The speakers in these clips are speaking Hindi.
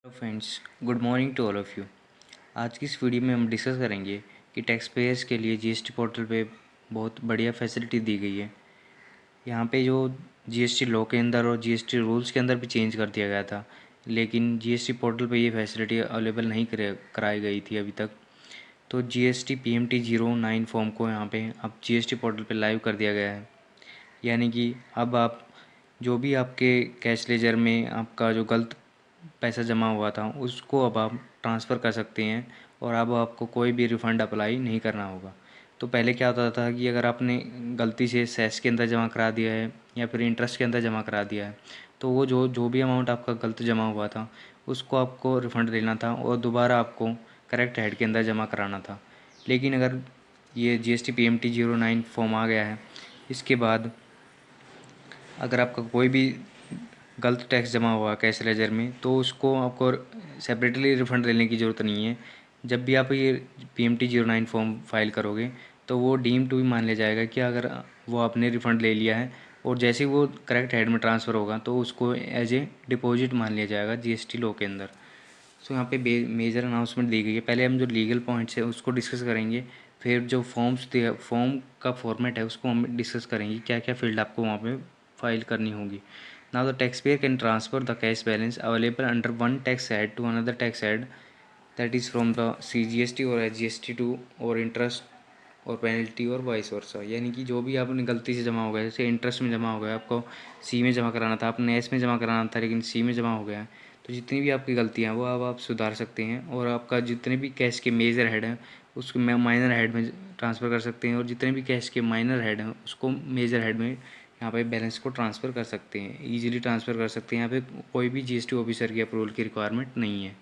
Hello friends, good morning to all of you. आज की इस वीडियो में हम डिस्कस करेंगे कि टैक्स पेयर्स के लिए जीएसटी पोर्टल पे बहुत बढ़िया फैसिलिटी दी गई है। यहाँ पे जो जीएसटी लॉ के अंदर और जीएसटी रूल्स के अंदर भी चेंज कर दिया गया था, लेकिन जीएसटी पोर्टल पे ये फैसिलिटी अवेलेबल नहीं कराई गई थी अभी तक। तो जीएसटी पीएमटी 09 फॉर्म को यहाँ पे अब जीएसटी पोर्टल पे लाइव कर दिया गया है। यानी कि अब आप जो भी आपके कैश लेजर में आपका जो गलत पैसा जमा हुआ था उसको अब आप ट्रांसफ़र कर सकते हैं और अब आपको कोई भी रिफ़ंड अप्लाई नहीं करना होगा। तो पहले क्या होता था कि अगर आपने गलती से सेस के अंदर जमा करा दिया है या फिर इंटरेस्ट के अंदर जमा करा दिया है, तो वो जो जो भी अमाउंट आपका गलत जमा हुआ था उसको आपको रिफ़ंड देना था और दोबारा आपको करेक्ट हेड के अंदर जमा कराना था। लेकिन अगर ये जीएसटी पीएमटी 09 फॉर्म आ गया है, इसके बाद अगर आपका कोई भी गलत टैक्स जमा हुआ कैश लेजर में, तो उसको आपको सेपरेटली रिफ़ंड देने की ज़रूरत नहीं है। जब भी आप ये पीएमटी 09 फॉर्म फाइल करोगे तो वो डीम टू भी मान लिया जाएगा कि अगर वो आपने रिफ़ंड ले लिया है, और जैसे ही वो करेक्ट हेड में ट्रांसफ़र होगा तो उसको एज ए डिपॉजिट मान लिया जाएगा जीएसटी लॉ के अंदर। सो यहाँ पे मेजर अनाउंसमेंट दी गई है। पहले हम जो लीगल पॉइंट्स है उसको डिस्कस करेंगे, फिर जो फॉर्म का फॉर्मेट है उसको हम डिस्कस करेंगे, क्या क्या फील्ड आपको वहाँ पे फाइल करनी होगी। Now the tax payer can transfer the cash balance available under one tax head to another tax head, that is from the CGST और SGST टू और इंटरेस्ट और पेनल्टी और वाइस वर्सा। यानी कि जो भी आपने गलती से जमा हो गया, जैसे इंटरेस्ट में जमा हो गया, आपको सी में जमा कराना था, आपने एस में जमा कराना था लेकिन सी में जमा हो गया है, तो जितनी भी आपकी गलतियाँ हैं वो अब आप सुधार सकते हैं और आपका जितने भी कैश के मेजर हेड हैं उसको माइनर हेड में ट्रांसफ़र कर सकते हैं, और जितने भी कैश के माइनर हेड हैं उसको मेजर हेड में यहाँ पे बैलेंस को ट्रांसफ़र कर सकते हैं, ईजिली ट्रांसफ़र कर सकते हैं। यहाँ पे कोई भी जीएसटी ऑफिसर की अप्रूवल की रिक्वायरमेंट नहीं है।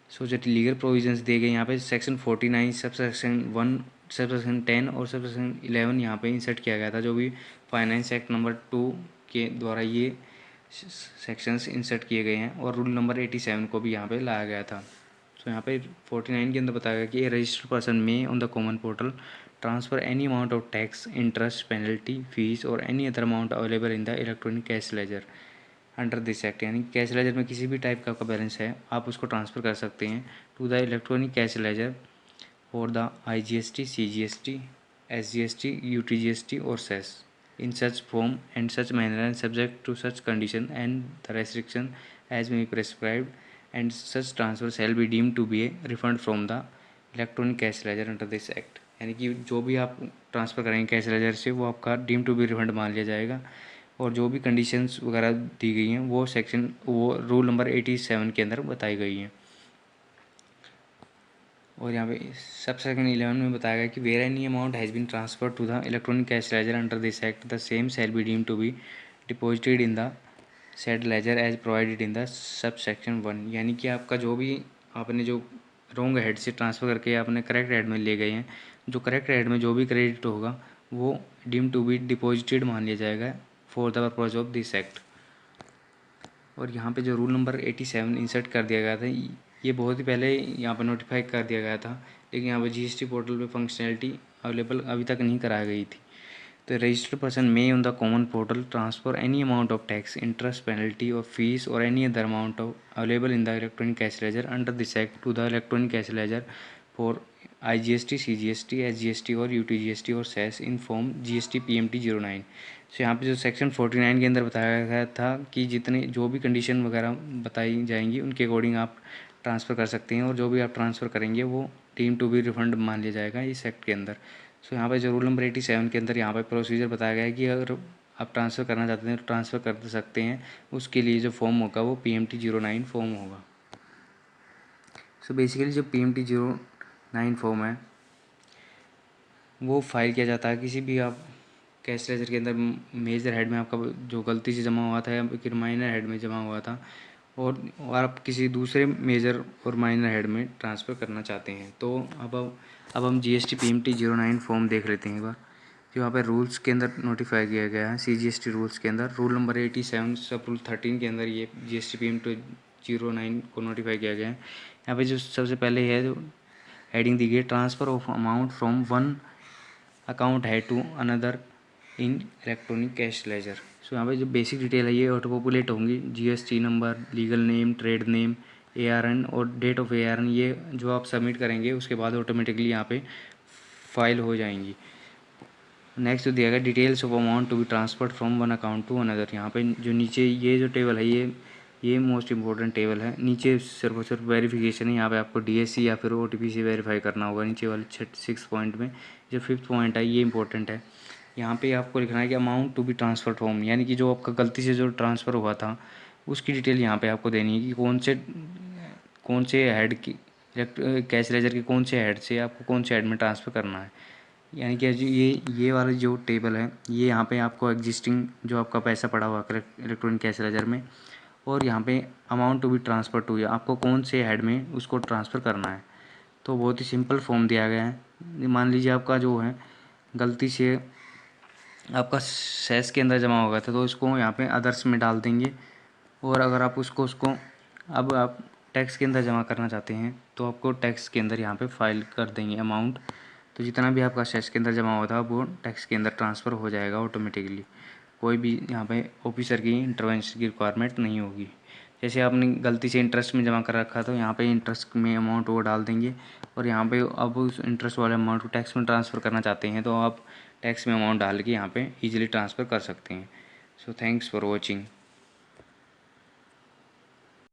सो जो लीगल प्रोविजंस दिए गए यहाँ पे सेक्शन 49 सब सेक्शन 1 सब सेक्शन 10 और सब सेक्शन 11 यहाँ पे इंसर्ट किया गया था, जो भी फाइनेंस एक्ट नंबर 2 के द्वारा ये सेक्शंस इंसर्ट किए गए हैं, और रूल नंबर 87 को भी यहाँ पे लाया गया था। सो यहाँ पे 49 के अंदर बताया गया कि a registered person may on the common portal transfer any amount of tax, interest, penalty, fees और any other amount available in the electronic cash ledger under this act. यानी कैश लेजर में किसी भी टाइप का आपका बैलेंस है आप उसको ट्रांसफ़र कर सकते हैं to the electronic cash ledger for the IGST, CGST, SGST, UTGST और cess in such form and such manner and subject to such condition and the restriction as may be prescribed, and such transfer shall be deemed to be a refund from the electronic cash ledger under this act। यानी कि जो भी आप ट्रांसफ़र करेंगे कैश लेजर से वो आपका डीम टू बी रिफंड मान लिया जाएगा, और जो भी कंडीशंस वगैरह दी गई हैं वो रूल नंबर 87 के अंदर बताई गई हैं। और यहाँ पे सब सेक्शन 11 में बताया गया कि where any amount has been transfer to the electronic cash ledger under this act the same shall be deem to be deposited in the said ledger as provided in the sub section 1। यानी कि आपका जो भी आपने जो रॉन्ग हेड से ट्रांसफ़र करके आपने करेक्ट हेड में ले गए हैं, जो करेक्ट हेड में जो भी क्रेडिट होगा वो डीम टू बी डिपॉजिटेड मान लिया जाएगा for the purpose of this act. और यहाँ पे जो रूल नंबर 87 इंसर्ट कर दिया गया था, ये बहुत ही पहले यहाँ पर नोटिफाई कर दिया गया था, लेकिन यहाँ पर जीएसटी पोर्टल पे फंक्शनैलिटी अवेलेबल अभी तक नहीं कराई गई थी। तो registered person may on the common portal transfer any amount of tax, interest, penalty और फीस और any other amount of available in the electronic cash ledger under this act to the electronic cash ledger for IGST, CGST, SGST और UTGST और cess in form GST PMT 09। तो यहाँ पे जो सेक्शन 49 के अंदर बताया गया था कि जितने जो भी कंडीशन वगैरह बताई जाएंगी उनके अकॉर्डिंग आप ट्रांसफ़र कर सकते हैं, और जो भी आप ट्रांसफ़र करेंगे वो डीम टू बी रिफंड मान लिया जाएगा इस एक्ट के अंदर। सो यहाँ पे जो रूल नंबर 87 के अंदर यहाँ पे प्रोसीजर बताया गया है कि अगर आप ट्रांसफ़र करना चाहते हैं तो ट्रांसफ़र कर सकते हैं। उसके लिए जो फॉर्म होगा वो PMT 09 फॉर्म होगा। सो बेसिकली जो PMT 09 फॉर्म है वो फाइल किया जाता है किसी भी आप कैश लेजर के अंदर मेजर हेड में आपका जो गलती से जमा हुआ था या फिर माइनर हेड में जमा हुआ था, और आप किसी दूसरे मेजर और माइनर हेड में ट्रांसफ़र करना चाहते हैं। तो अब हम GST PMT 09 फॉर्म देख लेते हैं एक बार। जो यहाँ पे रूल्स के अंदर नोटिफाई किया गया है CGST रूल्स के अंदर, रूल नंबर 87 सब रूल 13 के अंदर ये GST PMT 09 को नोटिफाई किया गया है। यहाँ पे जो सबसे पहले है जो हेडिंग दी गई है, transfer of amount from one account है to another in electronic cash ledger. So यहाँ पे जो बेसिक डिटेल है ये ऑटो पॉपुलेट होंगी, GST number, legal name, trade name, ARN और डेट ऑफ ARN, ये जो आप सबमिट करेंगे उसके बाद ऑटोमेटिकली यहाँ पे फाइल हो जाएंगी। नेक्स्ट दिया गया details of amount to be transferred from one account to another. यहाँ पे जो नीचे ये जो टेबल है ये मोस्ट इंपॉर्टेंट टेबल है। नीचे सिर्फ और सिर्फ वेरिफिकेशन है, यहाँ पे आपको DSC या फिर OTP से वेरीफाई करना होगा। नीचे वाले 6 पॉइंट में जो 5th पॉइंट है ये इंपॉर्टेंट है। यहाँ पे आपको लिखना है कि amount to be transfer from, यानी कि जो आपका गलती से जो ट्रांसफ़र हुआ था उसकी डिटेल यहाँ पे आपको देनी है कि कौन से हेड की कैश लेजर के कौन से हेड से आपको कौन से हेड में ट्रांसफ़र करना है। यानी कि ये वाला जो टेबल है ये यहाँ पे आपको एग्जिस्टिंग जो आपका पैसा पड़ा हुआ इलेक्ट्रॉनिक कैश लेजर में, और यहाँ पे amount to be transfer to, आपको कौन से हेड में उसको ट्रांसफ़र करना है। तो बहुत ही सिंपल फॉर्म दिया गया है। मान लीजिए आपका जो है गलती से आपका सेस के अंदर जमा हो गया था तो इसको यहाँ पे अदर्स में डाल देंगे, और अगर आप उसको अब आप टैक्स के अंदर जमा करना चाहते हैं तो आपको टैक्स के अंदर यहाँ पे फाइल कर देंगे अमाउंट। तो जितना भी आपका सेस के अंदर जमा हुआ था वो टैक्स के अंदर ट्रांसफ़र हो जाएगा ऑटोमेटिकली। कोई भी यहाँ पे ऑफिसर की इंटरवेंशन की रिक्वायरमेंट नहीं होगी। जैसे आपने गलती से इंटरेस्ट में जमा कर रखा तो यहाँ पे इंटरेस्ट में अमाउंट वो डाल देंगे, और यहाँ पे अब उस इंटरेस्ट वाले अमाउंट को टैक्स में ट्रांसफ़र करना चाहते हैं तो आप टैक्स में अमाउंट डाल के यहाँ पे इजीली ट्रांसफ़र कर सकते हैं। So thanks for watching.